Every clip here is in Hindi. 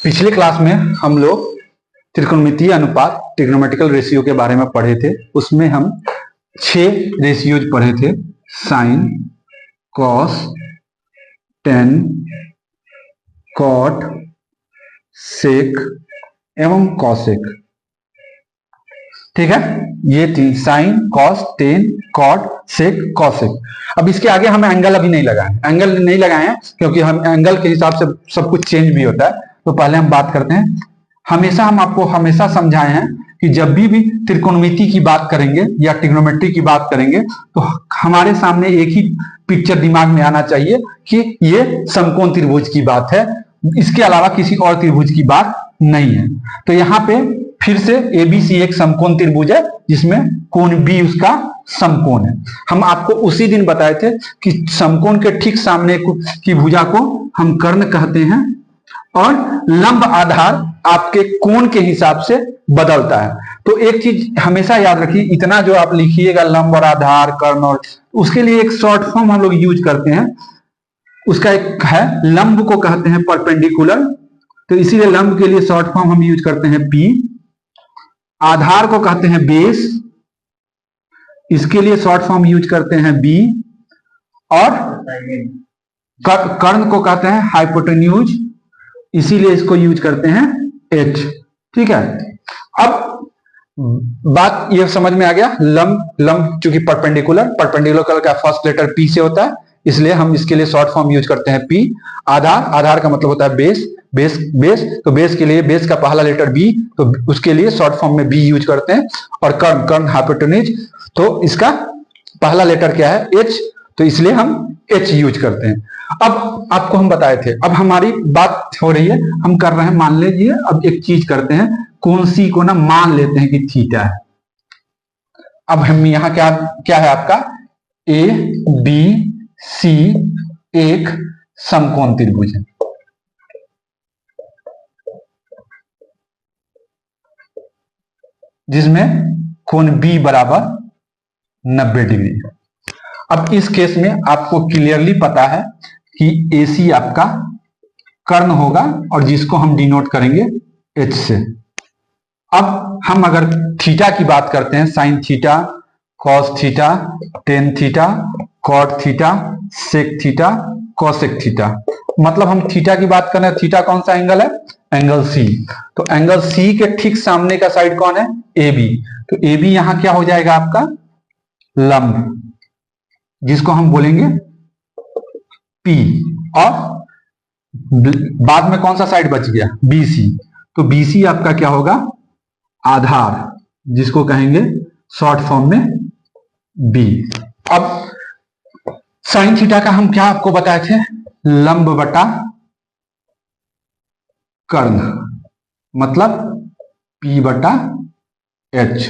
पिछले क्लास में हम लोग त्रिकोणमितीय अनुपात ट्रिग्नोमेट्रिकल रेशियो के बारे में पढ़े थे। उसमें हम 6 रेशियोज पढ़े थे, साइन, कॉस, टेन, कॉट, सेक एवं कॉसेक। ठीक है, ये 3 साइन, कॉस, टेन, कॉट, सेक, कॉसेक। अब इसके आगे हमें एंगल अभी नहीं लगाए, एंगल नहीं लगाए हैं क्योंकि हम एंगल के हिसाब से सब कुछ चेंज भी होता है। तो पहले हम बात करते हैं, हम आपको हमेशा समझाए हैं कि जब भी त्रिकोणमिति की बात करेंगे या ट्रिग्नोमेट्री की बात करेंगे तो हमारे सामने एक ही पिक्चर दिमाग में आना चाहिए कि ये समकोण त्रिभुज की बात है, इसके अलावा किसी और त्रिभुज की बात नहीं है। तो यहाँ पे फिर से एबीसी एक समकोण त्रिभुज है जिसमें कोण बी उसका समकोण है। हम आपको उसी दिन बताए थे कि समकोण के ठीक सामने की भुजा को हम कर्ण कहते हैं और लंब आधार आपके कोण के हिसाब से बदलता है। तो एक चीज हमेशा याद रखिए, इतना जो आप लिखिएगा लंब और आधार, कर्ण, और उसके लिए एक शॉर्ट फॉर्म हम लोग यूज करते हैं। उसका एक है, लंब को कहते हैं परपेंडिकुलर, तो इसीलिए लंब के लिए शॉर्ट फॉर्म हम यूज करते हैं पी। आधार को कहते हैं बेस, इसके लिए शॉर्ट फॉर्म यूज करते हैं बी। और कर्ण को कहते हैं हाइपोटेन्यूज, इसीलिए इसको यूज करते हैं एच। ठीक है, अब बात ये समझ में आ गया। लंब चूंकि परपेंडिकुलर का फर्स्ट लेटर पी से होता है, इसलिए हम इसके लिए शॉर्ट फॉर्म यूज करते हैं पी। आधार का मतलब होता है बेस, तो बेस के लिए बेस का पहला लेटर बी, तो उसके लिए शॉर्ट फॉर्म में बी यूज करते हैं। और कर्ण हाइपोटेन्यूज, तो इसका पहला लेटर क्या है, एच, तो इसलिए हम एच यूज करते हैं। अब आपको हम बताए थे, अब हमारी बात हो रही है, हम कर रहे हैं, मान लीजिए अब एक चीज करते हैं, कोण सी को ना मान लेते हैं कि थीटा है। अब हम यहां क्या है आपका, ए बी सी एक समकोण त्रिभुज है। जिसमें कोण बी बराबर 90 डिग्री है। अब इस केस में आपको क्लियरली पता है कि AC आपका कर्ण होगा और जिसको हम डिनोट करेंगे H से। अब हम अगर थीटा की बात करते हैं, sine theta, cos theta, tan theta, cot theta, sec theta, cosec theta, मतलब हम थीटा की बात कर रहे हैं। थीटा कौन सा एंगल है, एंगल सी। तो एंगल सी के ठीक सामने का साइड कौन है, AB। तो AB यहां क्या हो जाएगा आपका, लंब, जिसको हम बोलेंगे P। और बाद में कौन सा साइड बच गया, BC। तो BC आपका क्या होगा, आधार, जिसको कहेंगे शॉर्ट फॉर्म में B। अब साइन थीटा का हम क्या आपको बताए थे, लंब बटा कर्ण, मतलब P बटा H।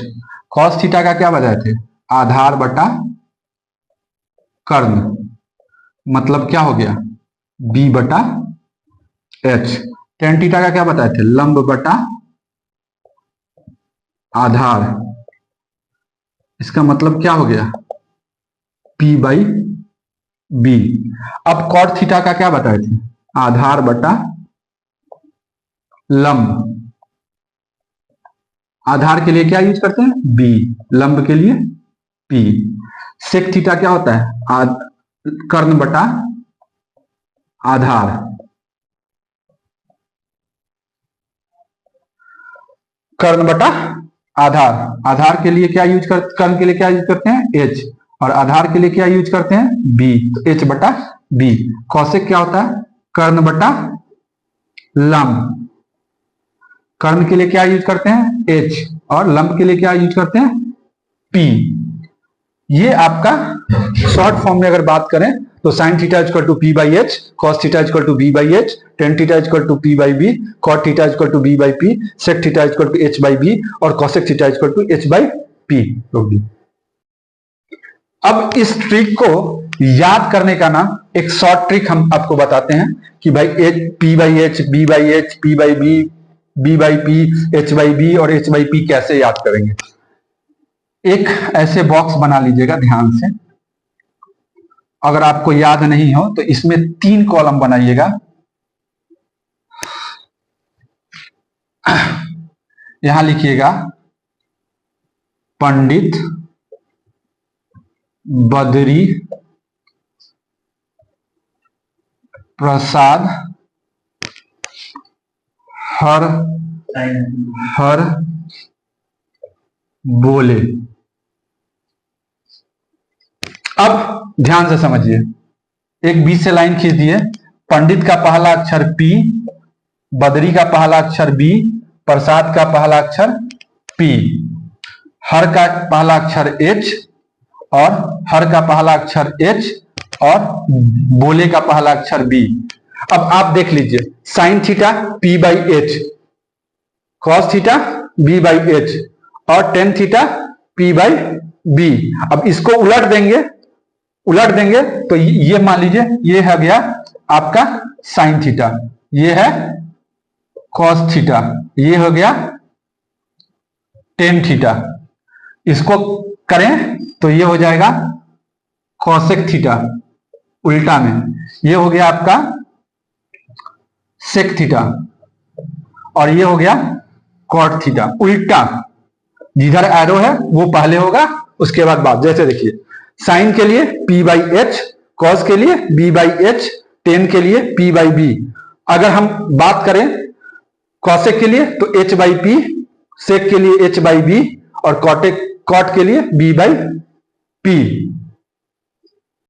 कॉस थीटा का क्या बताए थे, आधार बटा कर्ण, मतलब क्या हो गया, B बटा H। टेन थीटा का क्या बताए थे, लंब बटा आधार, इसका मतलब क्या हो गया, P बाई B। अब कॉट थीटा का क्या बताए थे, आधार बटा लंब, आधार के लिए क्या यूज करते हैं, B, लंब के लिए P। सेक थीटा क्या होता है, कर्ण बटा आधार, कर्ण बटा आधार। आधार के लिए क्या यूज करते, कर्ण के लिए क्या यूज करते हैं, H, और आधार के लिए क्या यूज करते हैं, B, तो H बटा B। कॉसेक क्या होता है, कर्ण बटा लंब, कर्ण के लिए क्या यूज करते हैं, H, और लंब के लिए क्या यूज करते हैं, P। ये आपका शॉर्ट फॉर्म में अगर बात करें तो sine theta equal to P by H, cos theta equal to B by H, tan theta equal to P by B, cot theta equal to B by P, sec theta equal to H by B, और cosec theta equal to H by P होगी। अब इस ट्रिक को याद करने का ना एक शॉर्ट ट्रिक हम आपको बताते हैं कि भाई P by H, B by H, P by B, B by P, H by B और H बाई P कैसे याद करेंगे। एक ऐसे बॉक्स बना लीजिएगा ध्यान से, अगर आपको याद नहीं हो तो इसमें 3 कॉलम बनाइएगा। यहां लिखिएगा पंडित बद्री प्रसाद हर बोले। अब ध्यान से समझिए, एक बीच से लाइन खींच दिए। पंडित का पहला अक्षर पी, बद्री का पहला अक्षर बी, प्रसाद का पहला अक्षर पी, हर का पहला अक्षर एच और हर का पहला अक्षर एच और बोले का पहला अक्षर बी। अब आप देख लीजिए, sine theta P by H, cos theta B by H और tan theta P by B. अब इसको उलट देंगे तो ये मान लीजिए ये है गया आपका साइन थीटा, ये है कॉस थीटा, ये हो गया टेन थीटा। इसको करें तो ये हो जाएगा कॉसेक थीटा उल्टा में, ये हो गया आपका सेक थीटा और ये हो गया कॉट थीटा उल्टा। जिधर एरो है वो पहले होगा, उसके बाद जैसे देखिए साइन के लिए P बाई एच, कॉस के लिए B बाई एच, टेन के लिए P बाई बी। अगर हम बात करें कॉसेक के लिए तो H बाई पी, सेक के लिए H बाई बी और कॉट के लिए B बाई पी।